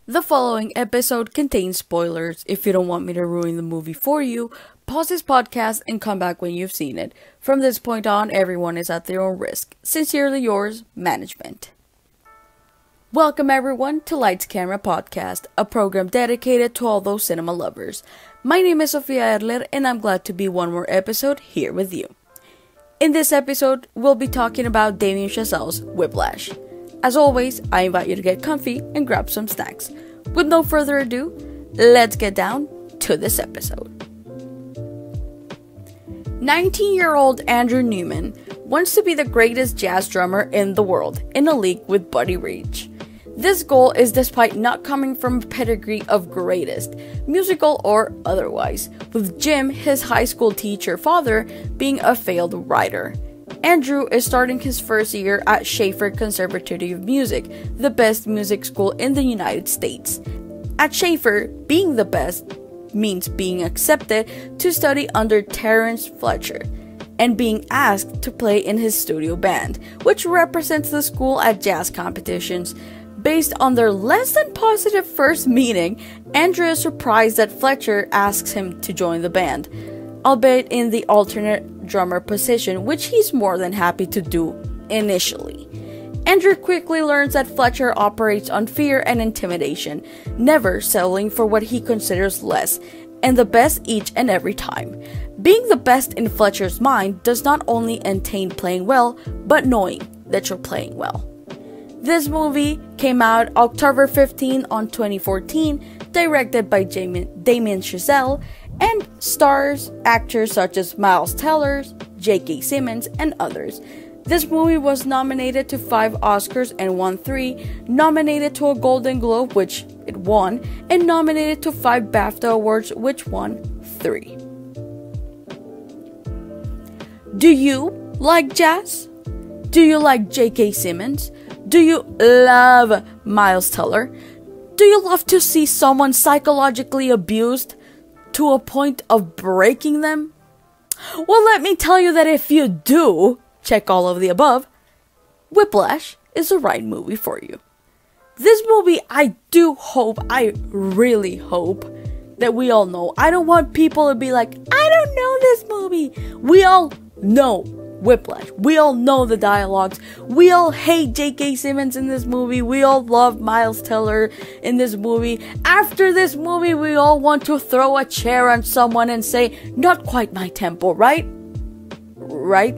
The following episode contains spoilers. If you don't want me to ruin the movie for you, pause this podcast and come back when you've seen it. From this point on, everyone is at their own risk. Sincerely yours, Management. Welcome everyone to Lights Camera Podcast, a program dedicated to all those cinema lovers. My name is Sofia Erler and I'm glad to be one more episode here with you. In this episode, we'll be talking about Damien Chazelle's Whiplash. As always, I invite you to get comfy and grab some snacks. With no further ado, let's get down to this episode. 19-year-old Andrew Newman wants to be the greatest jazz drummer in the world, in a league with Buddy Rich. This goal is despite not coming from a pedigree of greatest, musical or otherwise, with Jim, his high school teacher father, being a failed writer. Andrew is starting his first year at Schaefer Conservatory of Music, the best music school in the United States. At Schaefer, being the best means being accepted to study under Terrence Fletcher and being asked to play in his studio band, which represents the school at jazz competitions. Based on their less than positive first meeting, Andrew is surprised that Fletcher asks him to join the band, albeit in the alternate drummer position, which he's more than happy to do initially. Andrew quickly learns that Fletcher operates on fear and intimidation, never settling for what he considers less, and the best each and every time. Being the best in Fletcher's mind does not only entail playing well, but knowing that you're playing well. This movie came out October 15 on 2014, directed by Damien Chazelle, and stars actors such as Miles Teller, J.K. Simmons, and others. This movie was nominated to 5 Oscars and won 3, nominated to a Golden Globe, which it won, and nominated to 5 BAFTA Awards, which won 3. Do you like jazz? Do you like J.K. Simmons? Do you love Miles Teller? Do you love to see someone psychologically abused to a point of breaking them? Well, let me tell you that if you do, check all of the above, Whiplash is the right movie for you. This movie, I really hope that we all know. I don't want people to be like, I don't know this movie. We all know Whiplash. We all know the dialogues. We all hate J.K. Simmons in this movie. We all love Miles Teller in this movie. After this movie, we all want to throw a chair on someone and say, not quite my tempo, right? Right?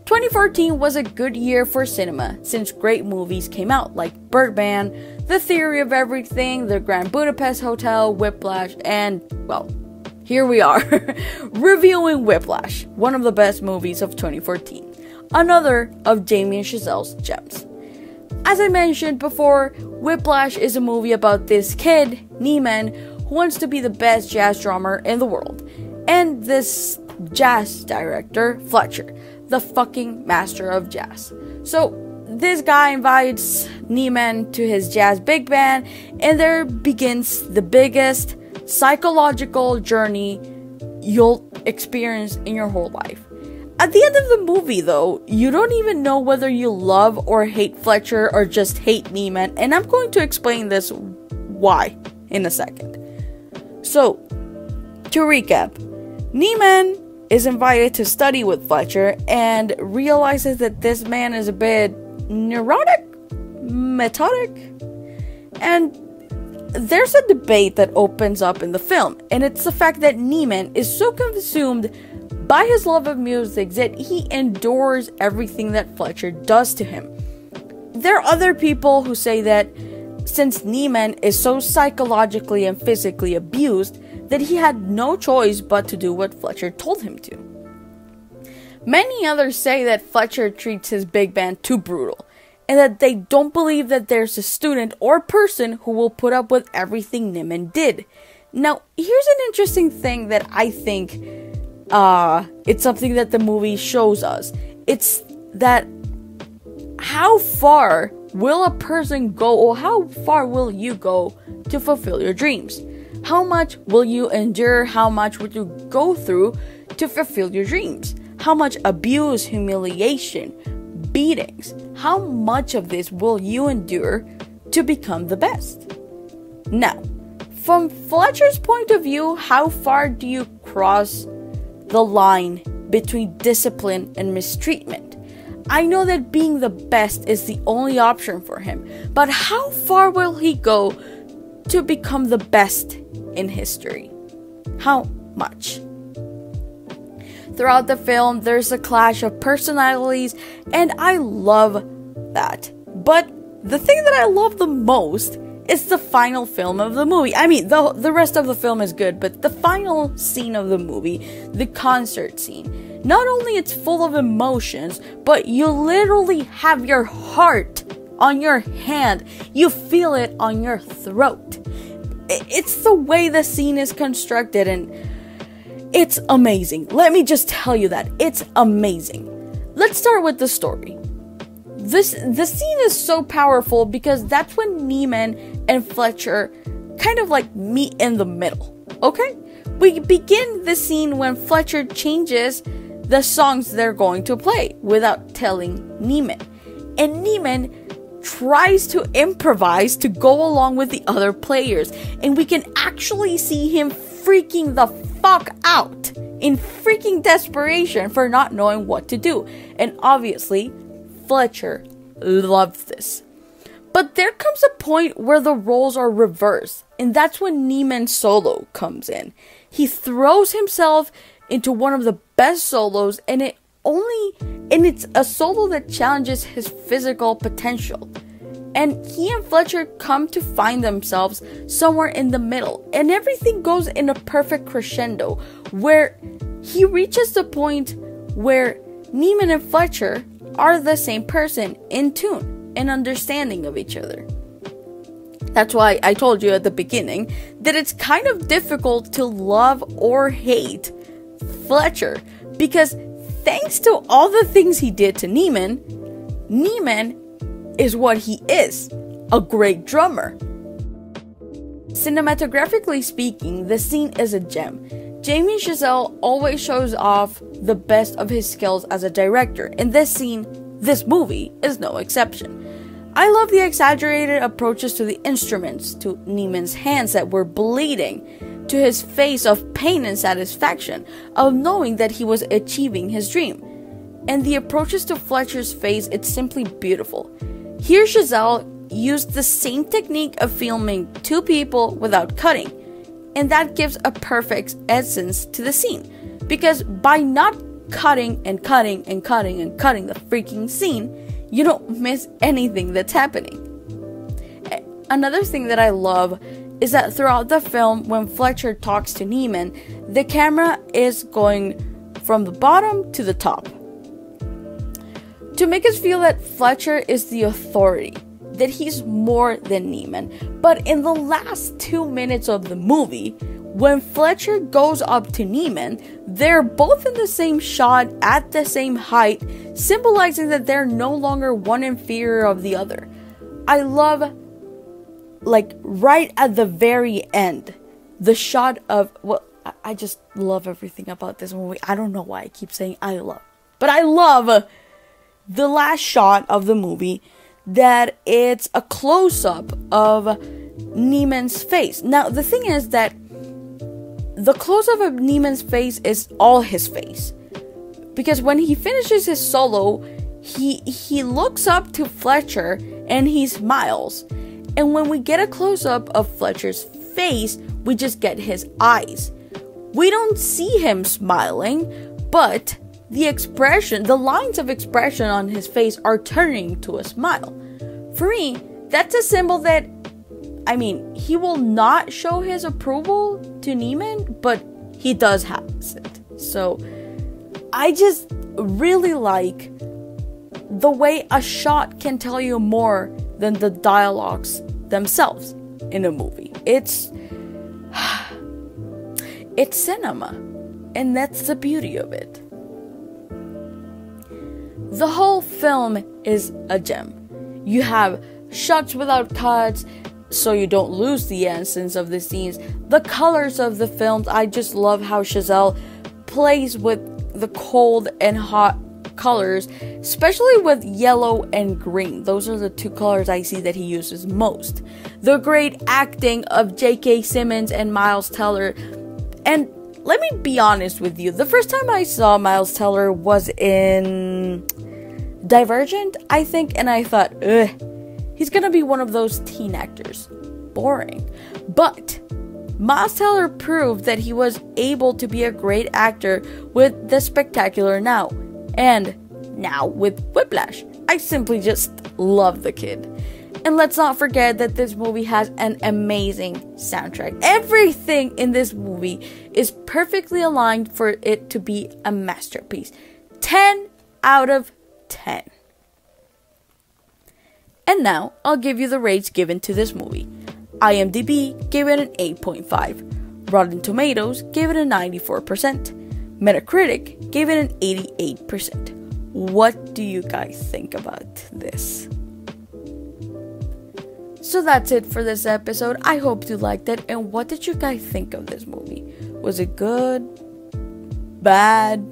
2014 was a good year for cinema since great movies came out like Birdman, The Theory of Everything, The Grand Budapest Hotel, Whiplash, and, well, here we are, reviewing Whiplash, one of the best movies of 2014, another of Damien Chazelle's gems. As I mentioned before, Whiplash is a movie about this kid, Damien, who wants to be the best jazz drummer in the world, and this jazz director, Fletcher, the fucking master of jazz. So, this guy invites Damien to his jazz big band, and there begins the biggest psychological journey you'll experience in your whole life. At the end of the movie, though, you don't even know whether you love or hate Fletcher or just hate Damien, and I'm going to explain this why in a second. So, to recap, Damien is invited to study with Fletcher and realizes that this man is a bit neurotic, methodic, and there's a debate that opens up in the film, and it's the fact that Damien is so consumed by his love of music that he endures everything that Fletcher does to him. There are other people who say that since Damien is so psychologically and physically abused, that he had no choice but to do what Fletcher told him to. Many others say that Fletcher treats his big band too brutal, and that they don't believe that there's a student or person who will put up with everything Damien did. Now, here's an interesting thing that I think it's something that the movie shows us. It's that how far will a person go, or how far will you go to fulfill your dreams? How much will you endure? How much will you go through to fulfill your dreams? How much abuse, humiliation, beatings, how much of this will you endure to become the best? Now, from Fletcher's point of view, how far do you cross the line between discipline and mistreatment? I know that being the best is the only option for him, but how far will he go to become the best in history? How much? Throughout the film, there's a clash of personalities, and I love that. But the thing that I love the most is the final film of the movie. I mean, the rest of the film is good, but the final scene of the movie, the concert scene, not only it's full of emotions, but you literally have your heart on your hand. You feel it on your throat. It's the way the scene is constructed, and it's amazing. Let me just tell you that. It's amazing. Let's start with the story. The scene is so powerful because that's when Neiman and Fletcher kind of like meet in the middle, okay? We begin the scene when Fletcher changes the songs they're going to play without telling Neiman. And Neiman tries to improvise to go along with the other players. And we can actually see him freaking the fuck out in freaking desperation for not knowing what to do. And obviously, Fletcher loved this. But there comes a point where the roles are reversed, and that's when Neiman's solo comes in. He throws himself into one of the best solos, and it's a solo that challenges his physical potential. And he and Fletcher come to find themselves somewhere in the middle, and everything goes in a perfect crescendo where he reaches the point where Neiman and Fletcher are the same person, in tune and understanding of each other. That's why I told you at the beginning that it's kind of difficult to love or hate Fletcher, because thanks to all the things he did to Neiman, Neiman is what he is, a great drummer. Cinematographically speaking, the scene is a gem. Damien Chazelle always shows off the best of his skills as a director, and this movie is no exception. I love the exaggerated approaches to the instruments, to Neiman's hands that were bleeding, to his face of pain and satisfaction, of knowing that he was achieving his dream. And the approaches to Fletcher's face, it's simply beautiful. Here Chazelle used the same technique of filming two people without cutting, and that gives a perfect essence to the scene, because by not cutting and cutting and cutting and cutting the freaking scene, you don't miss anything that's happening. Another thing that I love is that throughout the film, when Fletcher talks to Neiman, the camera is going from the bottom to the top, to make us feel that Fletcher is the authority, that he's more than Neiman. But in the last 2 minutes of the movie, when Fletcher goes up to Neiman, they're both in the same shot at the same height, symbolizing that they're no longer one inferior of the other. I love, like, right at the very end, the shot of, well, I just love everything about this movie. I don't know why I keep saying I love, but I love the last shot of the movie, that it's a close-up of Neiman's face. Now, the thing is that the close-up of Neiman's face is all his face, because when he finishes his solo, he looks up to Fletcher and he smiles. And when we get a close-up of Fletcher's face, we just get his eyes. We don't see him smiling, but the expression, the lines of expression on his face are turning to a smile. For me, that's a symbol that, I mean, he will not show his approval to Neiman, but he does have it. So, I just really like the way a shot can tell you more than the dialogues themselves in a movie. It's cinema, and that's the beauty of it. The whole film is a gem. You have shots without cuts, so you don't lose the essence of the scenes. The colors of the films, I just love how Chazelle plays with the cold and hot colors, especially with yellow and green. Those are the two colors I see that he uses most. The great acting of J.K. Simmons and Miles Teller. And let me be honest with you, the first time I saw Miles Teller was in Divergent, I think, and I thought, ugh, he's gonna be one of those teen actors. Boring. But Miles Teller proved that he was able to be a great actor with The Spectacular Now, and now with Whiplash. I simply just love the kid. And let's not forget that this movie has an amazing soundtrack. Everything in this movie is perfectly aligned for it to be a masterpiece. 10 out of 10. And now, I'll give you the rates given to this movie. IMDb gave it an 8.5. Rotten Tomatoes gave it a 94%. Metacritic gave it an 88%. What do you guys think about this? So that's it for this episode. I hope you liked it. And what did you guys think of this movie? Was it good? Bad?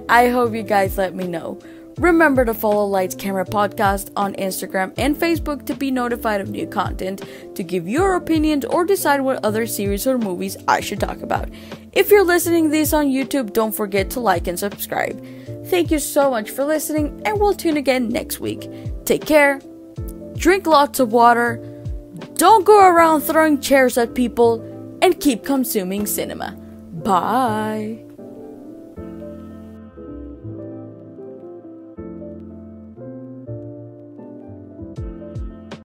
I hope you guys let me know. Remember to follow Lights Camera Podcast on Instagram and Facebook to be notified of new content, to give your opinions or decide what other series or movies I should talk about. If you're listening to this on YouTube, don't forget to like and subscribe. Thank you so much for listening, and we'll tune again next week. Take care, drink lots of water, don't go around throwing chairs at people, and keep consuming cinema. Bye!